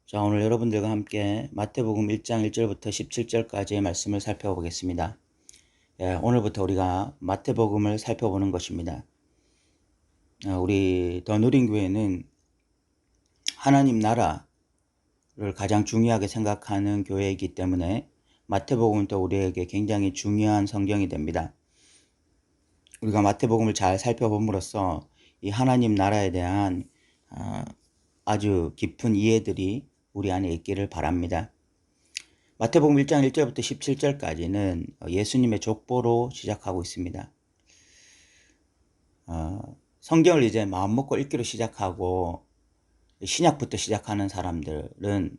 자, 오늘 여러분들과 함께 마태복음 1장 1절부터 17절까지의 말씀을 살펴보겠습니다. 오늘부터 우리가 마태복음을 살펴보는 것입니다. 우리 더 누린 교회는 하나님 나라를 가장 중요하게 생각하는 교회이기 때문에 마태복음은 또 우리에게 굉장히 중요한 성경이 됩니다. 우리가 마태복음을 잘 살펴봄으로써 이 하나님 나라에 대한 아주 깊은 이해들이 우리 안에 있기를 바랍니다. 마태복음 1장 1절부터 17절까지는 예수님의 족보로 시작하고 있습니다. 성경을 이제 마음먹고 읽기로 시작하고 신약부터 시작하는 사람들은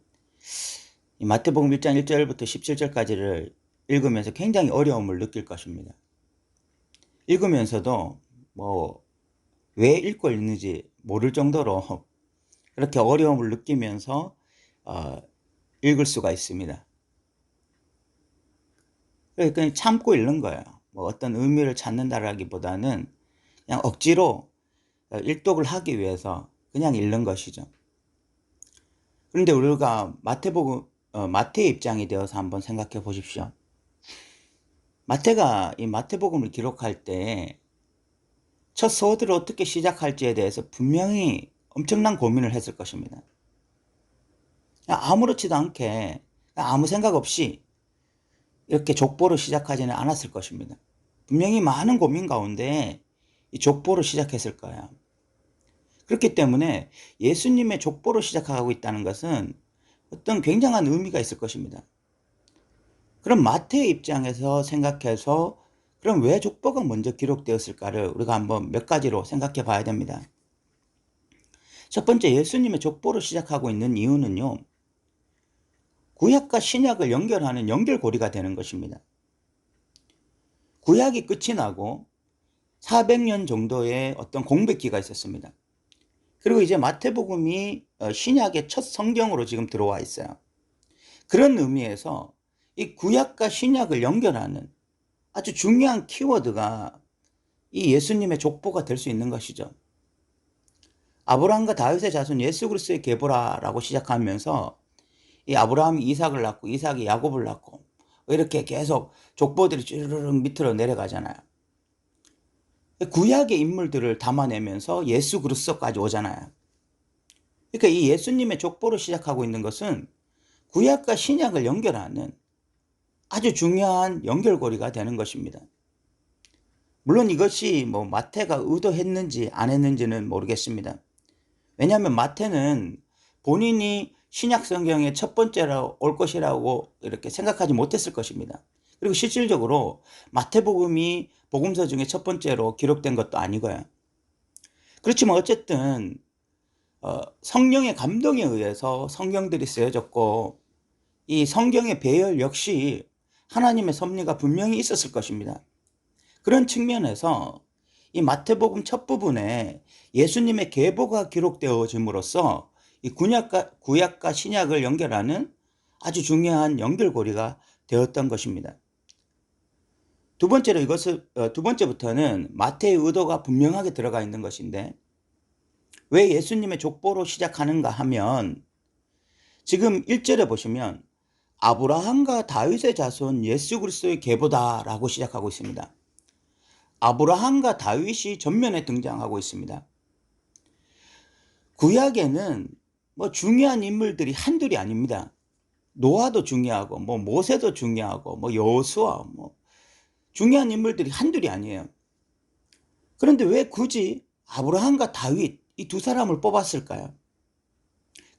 이 마태복음 1장 1절부터 17절까지를 읽으면서 굉장히 어려움을 느낄 것입니다. 읽으면서도 왜 읽고 있는지 모를 정도로 그렇게 어려움을 느끼면서 읽을 수가 있습니다. 그냥 참고 읽는 거예요. 어떤 의미를 찾는다라기보다는 그냥 억지로 일독을 하기 위해서 그냥 읽는 것이죠. 그런데 우리가 마태의 입장이 되어서 한번 생각해 보십시오. 마태가 이 마태복음을 기록할 때 첫 서두를 어떻게 시작할지에 대해서 분명히 엄청난 고민을 했을 것입니다. 아무렇지도 않게 아무 생각 없이 이렇게 족보로 시작하지는 않았을 것입니다. 분명히 많은 고민 가운데 이 족보로 시작했을 거예요. 그렇기 때문에 예수님의 족보로 시작하고 있다는 것은 어떤 굉장한 의미가 있을 것입니다. 그럼 마태의 입장에서 생각해서 그럼 왜 족보가 먼저 기록되었을까를 우리가 한번 몇 가지로 생각해 봐야 됩니다. 첫 번째, 예수님의 족보로 시작하고 있는 이유는요, 구약과 신약을 연결하는 연결고리가 되는 것입니다. 구약이 끝이 나고 400년 정도의 어떤 공백기가 있었습니다. 그리고 이제 마태복음이 신약의 첫 성경으로 지금 들어와 있어요. 그런 의미에서 이 구약과 신약을 연결하는 아주 중요한 키워드가 이 예수님의 족보가 될 수 있는 것이죠. 아브라함과 다윗의 자손 예수 그리스도의 계보라라고 시작하면서 이 아브라함이 이삭을 낳고 이삭이 야곱을 낳고 이렇게 계속 족보들이 쭈르륵 밑으로 내려가잖아요. 구약의 인물들을 담아내면서 예수 그리스도까지 오잖아요. 그러니까 이 예수님의 족보로 시작하고 있는 것은 구약과 신약을 연결하는 아주 중요한 연결고리가 되는 것입니다. 물론 이것이 마태가 의도했는지 안 했는지는 모르겠습니다. 왜냐하면 마태는 본인이 신약 성경의 첫 번째로 올 것이라고 이렇게 생각하지 못했을 것입니다. 그리고 실질적으로 마태복음이 복음서 중에 첫 번째로 기록된 것도 아니고요. 그렇지만 어쨌든 성령의 감동에 의해서 성경들이 쓰여졌고 이 성경의 배열 역시 하나님의 섭리가 분명히 있었을 것입니다. 그런 측면에서 이 마태복음 첫 부분에 예수님의 계보가 기록되어짐으로써 이 구약과 신약을 연결하는 아주 중요한 연결고리가 되었던 것입니다. 두 번째부터는 마태의 의도가 분명하게 들어가 있는 것인데 왜 예수님의 족보로 시작하는가 하면 지금 1절에 보시면 아브라함과 다윗의 자손 예수 그리스도의 계보다라고 시작하고 있습니다. 아브라함과 다윗이 전면에 등장하고 있습니다. 구약에는 중요한 인물들이 한둘이 아닙니다. 노아도 중요하고 모세도 중요하고 여호수아 중요한 인물들이 한둘이 아니에요. 그런데 왜 굳이 아브라함과 다윗 이 두 사람을 뽑았을까요?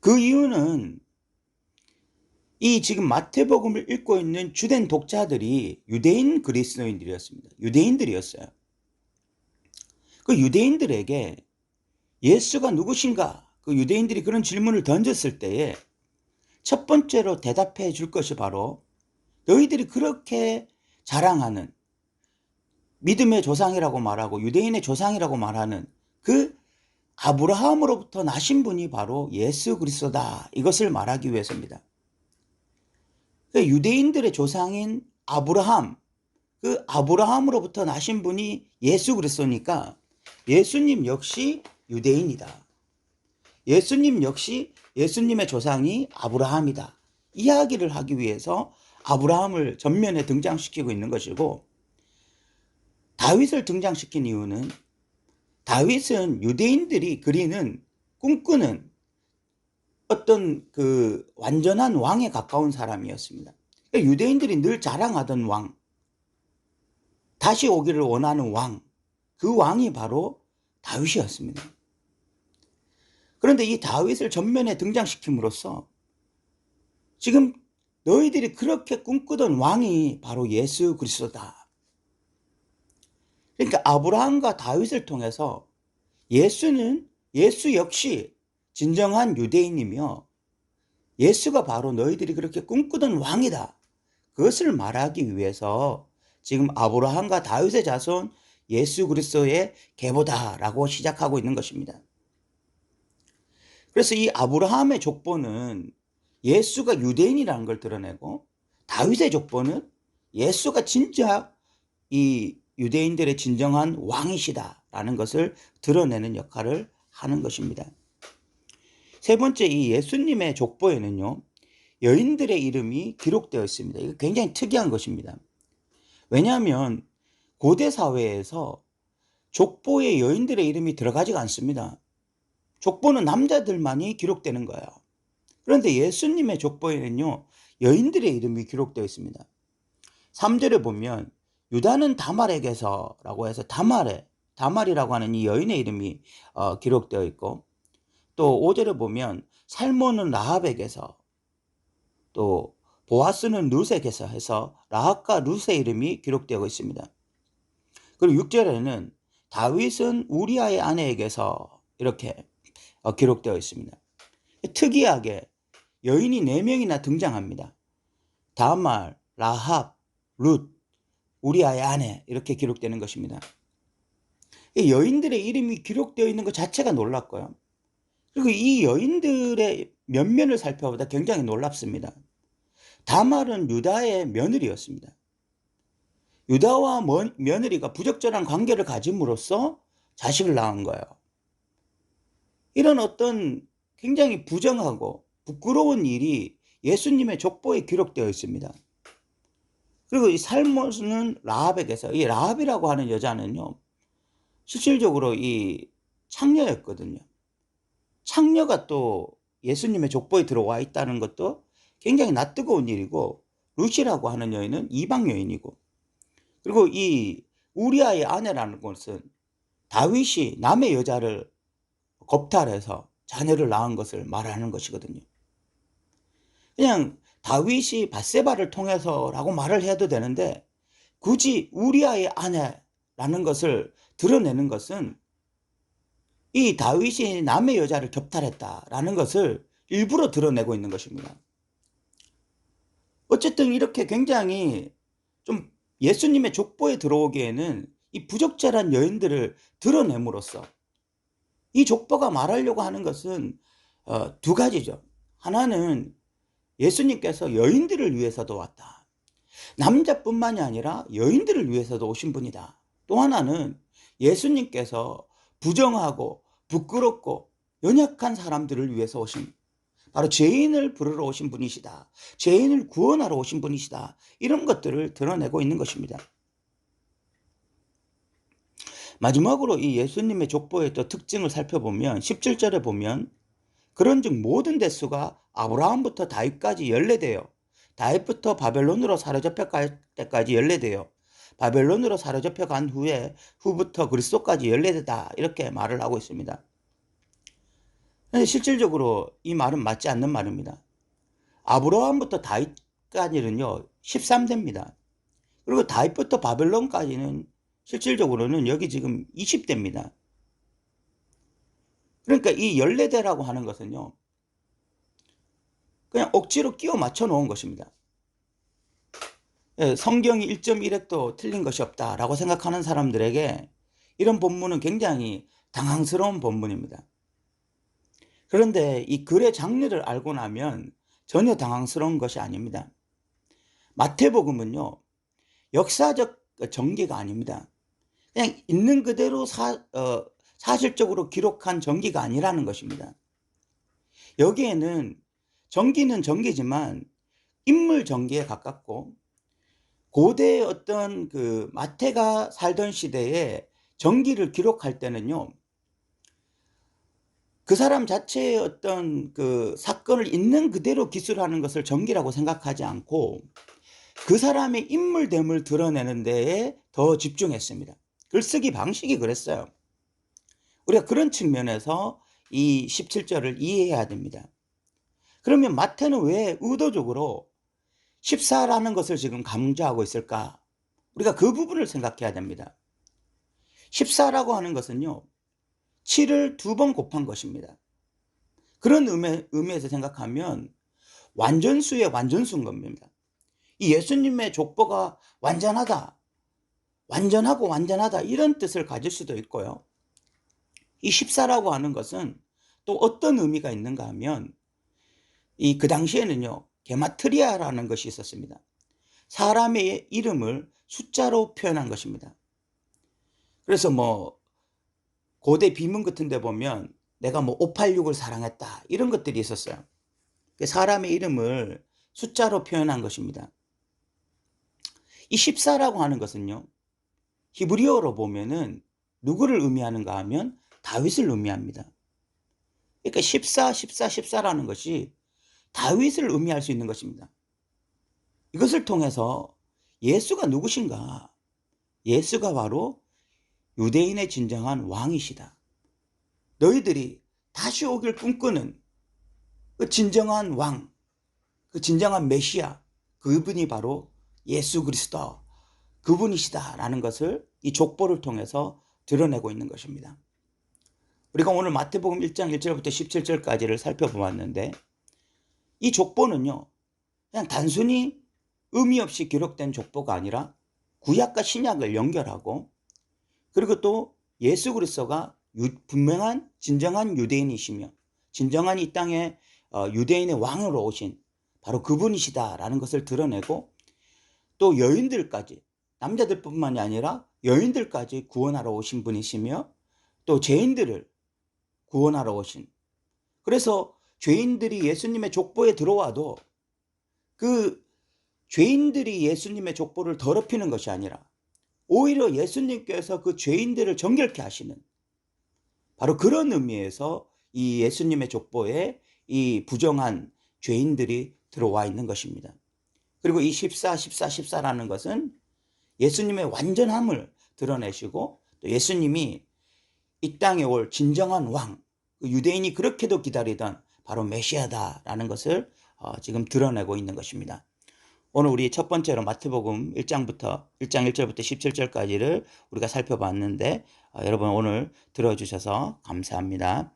그 이유는 이 지금 마태복음을 읽고 있는 주된 독자들이 유대인 그리스도인들이었습니다. 유대인들이었어요. 그 유대인들에게 예수가 누구신가? 그 유대인들이 그런 질문을 던졌을 때에 첫 번째로 대답해 줄 것이 바로 너희들이 그렇게 자랑하는 믿음의 조상이라고 말하고 유대인의 조상이라고 말하는 그 아브라함으로부터 나신 분이 바로 예수 그리스도다. 이것을 말하기 위해서입니다. 유대인들의 조상인 아브라함, 그 아브라함으로부터 나신 분이 예수 그리스도니까 예수님 역시 유대인이다. 예수님 역시 예수님의 조상이 아브라함이다. 이야기를 하기 위해서 아브라함을 전면에 등장시키고 있는 것이고, 다윗을 등장시킨 이유는 다윗은 유대인들이 그리는 꿈꾸는 어떤 그 완전한 왕에 가까운 사람이었습니다. 그러니까 유대인들이 늘 자랑하던 왕, 다시 오기를 원하는 왕, 그 왕이 바로 다윗이었습니다. 그런데 이 다윗을 전면에 등장시킴으로써 지금 너희들이 그렇게 꿈꾸던 왕이 바로 예수 그리스도다. 그러니까 아브라함과 다윗을 통해서 예수 역시 진정한 유대인이며 예수가 바로 너희들이 그렇게 꿈꾸던 왕이다. 그것을 말하기 위해서 지금 아브라함과 다윗의 자손 예수 그리스도의 계보다라고 시작하고 있는 것입니다. 그래서 이 아브라함의 족보는 예수가 유대인이라는 걸 드러내고, 다윗의 족보는 예수가 진짜 이 유대인들의 진정한 왕이시다라는 것을 드러내는 역할을 하는 것입니다. 세 번째, 이 예수님의 족보에는요, 여인들의 이름이 기록되어 있습니다. 이거 굉장히 특이한 것입니다. 왜냐하면 고대 사회에서 족보에 여인들의 이름이 들어가지가 않습니다. 족보는 남자들만이 기록되는 거예요. 그런데 예수님의 족보에는요, 여인들의 이름이 기록되어 있습니다. 3절에 보면 유다는 다말에게서라고 해서 다말이라고 하는 이 여인의 이름이 기록되어 있고, 또 5절에 보면 살몬은 라합에게서, 또 보아스는 룻에게서 해서 라합과 룻의 이름이 기록되어 있습니다. 그리고 6절에는 다윗은 우리아의 아내에게서 이렇게 기록되어 있습니다. 특이하게 여인이 4명이나 등장합니다. 다말, 라합, 룻, 우리아의 아내, 이렇게 기록되는 것입니다. 여인들의 이름이 기록되어 있는 것 자체가 놀랍고요. 그리고 이 여인들의 면면을 살펴보다 굉장히 놀랍습니다. 다말은 유다의 며느리였습니다. 유다와 며느리가 부적절한 관계를 가짐으로써 자식을 낳은 거예요. 이런 어떤 굉장히 부정하고 부끄러운 일이 예수님의 족보에 기록되어 있습니다. 그리고 이 살몬은 라합에게서, 이 라합이라고 하는 여자는요, 실질적으로 이 창녀였거든요. 창녀가 또 예수님의 족보에 들어와 있다는 것도 굉장히 낯뜨거운 일이고, 룻이라고 하는 여인은 이방 여인이고, 그리고 이 우리아의 아내라는 것은 다윗이 남의 여자를 겁탈해서 자녀를 낳은 것을 말하는 것이거든요. 그냥 다윗이 밧세바를 통해서라고 말을 해도 되는데, 굳이 우리아의 아내라는 것을 드러내는 것은 이 다윗이 남의 여자를 겁탈했다라는 것을 일부러 드러내고 있는 것입니다. 어쨌든 이렇게 굉장히 좀 예수님의 족보에 들어오기에는 이 부적절한 여인들을 드러냄으로써 이 족보가 말하려고 하는 것은 두 가지죠. 하나는 예수님께서 여인들을 위해서도 왔다. 남자뿐만이 아니라 여인들을 위해서도 오신 분이다. 또 하나는 예수님께서 부정하고 부끄럽고 연약한 사람들을 위해서 오신, 바로 죄인을 부르러 오신 분이시다. 죄인을 구원하러 오신 분이시다. 이런 것들을 드러내고 있는 것입니다. 마지막으로 이 예수님의 족보의 또 특징을 살펴보면 17절에 보면 그런즉 모든 대수가 아브라함부터 다윗까지 연례되어 다윗부터 바벨론으로 사로잡혀 갈 때까지 연례되어 바벨론으로 사로잡혀 간 후부터 그리스도까지 연례되다, 이렇게 말을 하고 있습니다. 그런데 실질적으로 이 말은 맞지 않는 말입니다. 아브라함부터 다윗까지는요 13대입니다. 그리고 다윗부터 바벨론까지는 실질적으로는 여기 지금 20대입니다. 그러니까 이 연례대라고 하는 것은요, 그냥 억지로 끼워 맞춰 놓은 것입니다. 성경이 1.1획도 틀린 것이 없다라고 생각하는 사람들에게 이런 본문은 굉장히 당황스러운 본문입니다. 그런데 이 글의 장르를 알고 나면 전혀 당황스러운 것이 아닙니다. 마태복음은요, 역사적 전기가 아닙니다. 그냥 있는 그대로 사실적으로 기록한 전기가 아니라는 것입니다. 여기에는 전기는 전기지만 인물 전기에 가깝고, 고대 어떤 그 마태가 살던 시대에 전기를 기록할 때는요, 그 사람 자체의 어떤 그 사건을 있는 그대로 기술하는 것을 전기라고 생각하지 않고 그 사람의 인물됨을 드러내는 데에 더 집중했습니다. 글쓰기 방식이 그랬어요. 우리가 그런 측면에서 이 17절을 이해해야 됩니다. 그러면 마태는 왜 의도적으로 14라는 것을 지금 강조하고 있을까? 우리가 그 부분을 생각해야 됩니다. 14라고 하는 것은요, 7을 2번 곱한 것입니다. 그런 의미에서 생각하면 완전수의 완전수인 겁니다. 이 예수님의 족보가 완전하다, 완전하고 완전하다, 이런 뜻을 가질 수도 있고요. 이 14라고 하는 것은 또 어떤 의미가 있는가 하면, 그 당시에는요, 게마트리아라는 것이 있었습니다. 사람의 이름을 숫자로 표현한 것입니다. 그래서 뭐 고대 비문 같은 데 보면 내가 뭐 586을 사랑했다, 이런 것들이 있었어요. 사람의 이름을 숫자로 표현한 것입니다. 이 14라고 하는 것은요, 히브리어로 보면은 누구를 의미하는가 하면 다윗을 의미합니다. 그러니까 14, 14, 14라는 것이 다윗을 의미할 수 있는 것입니다. 이것을 통해서 예수가 누구신가? 예수가 바로 유대인의 진정한 왕이시다. 너희들이 다시 오길 꿈꾸는 그 진정한 왕, 그 진정한 메시아, 그분이 바로 예수 그리스도, 그분이시다라는 것을 이 족보를 통해서 드러내고 있는 것입니다. 우리가 오늘 마태복음 1장 1절부터 17절까지를 살펴보았는데, 이 족보는요, 그냥 단순히 의미 없이 기록된 족보가 아니라 구약과 신약을 연결하고, 그리고 또 예수 그리스도가 분명한 진정한 유대인이시며 진정한 이 땅에 유대인의 왕으로 오신 바로 그분이시다라는 것을 드러내고, 또 여인들까지, 남자들뿐만이 아니라 여인들까지 구원하러 오신 분이시며 또 죄인들을 구원하러 오신, 그래서 죄인들이 예수님의 족보에 들어와도 그 죄인들이 예수님의 족보를 더럽히는 것이 아니라 오히려 예수님께서 그 죄인들을 정결케 하시는, 바로 그런 의미에서 이 예수님의 족보에 이 부정한 죄인들이 들어와 있는 것입니다. 그리고 이 14, 14, 14라는 것은 예수님의 완전함을 드러내시고, 또 예수님이 이 땅에 올 진정한 왕, 유대인이 그렇게도 기다리던 바로 메시아다라는 것을 지금 드러내고 있는 것입니다. 오늘 우리 첫 번째로 마태복음 1장 1절부터 17절까지를 우리가 살펴봤는데, 여러분 오늘 들어주셔서 감사합니다.